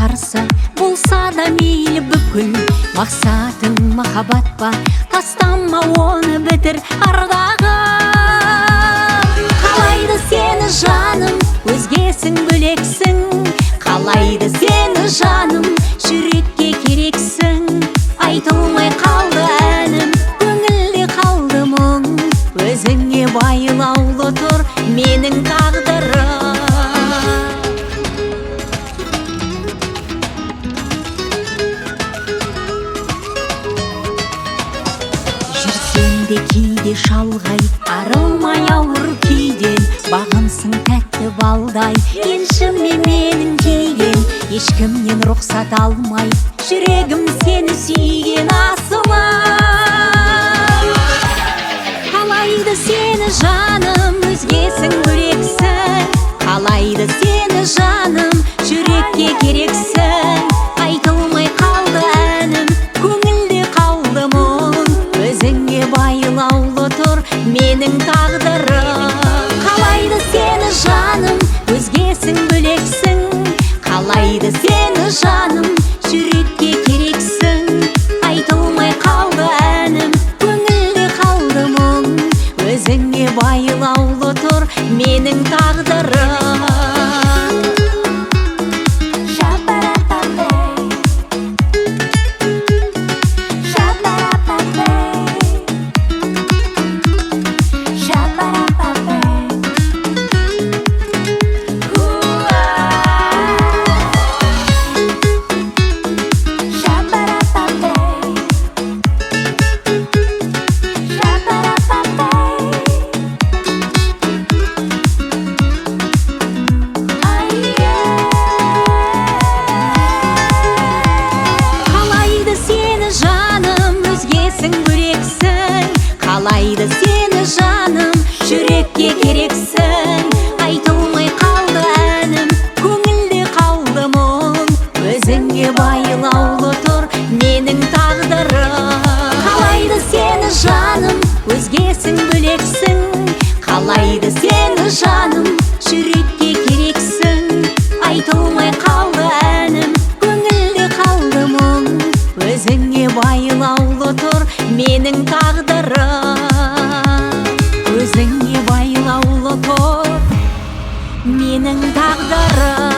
қарсы болса да мейлі бүкіл мақсатың махаббат па, тастама оны бітір ардағым. Қалайды сені жаным, өзгесің бөлексің, қалайды сені жаным, жүрекке керексің. Айтылмай қалды әнім, көңілде қалды мұң, өзіңе байлаулы тұр менің тағдырым. Жүрсем де кейде шалғай, арылмай ауыр күйден, бағымсың тәтті балдай, еншіме менің тиген, ешкімнен рұқсат алмай, жүрегім сені сүйген асылым. Қалайды сені жаным, өзгесің бөлексің, қалайды сені жаным, жүрекке керексің. Айтылмай қалды әнім, көңілде қалды мұң, өзіңе байлаулы тұр менің тағдырым. Қалайды сені жаным, өзгесің бөлексің, қалайды сені жаным, жүрекке керексің. Айтылмай қалды әнім, көңілде қалды мұң, өзіңе байлаулы тұр менің тағдырым. Қалайды сені жаным, жүрекке керексің. Айтылмай қалды әнім, көңілде қалды мұң, өзіңе байлаулы тұр менің тағдырым. Қалайды сені жаным, өзгесің бөлексің, қалайды сені жаным, жүрекке керексің. Айтылмай қалды әнім, көңілде қалды мұң, өзіңе байлаулы тұр менің тағдырым. Өзіңе байлаулы тұр менің тағдырым.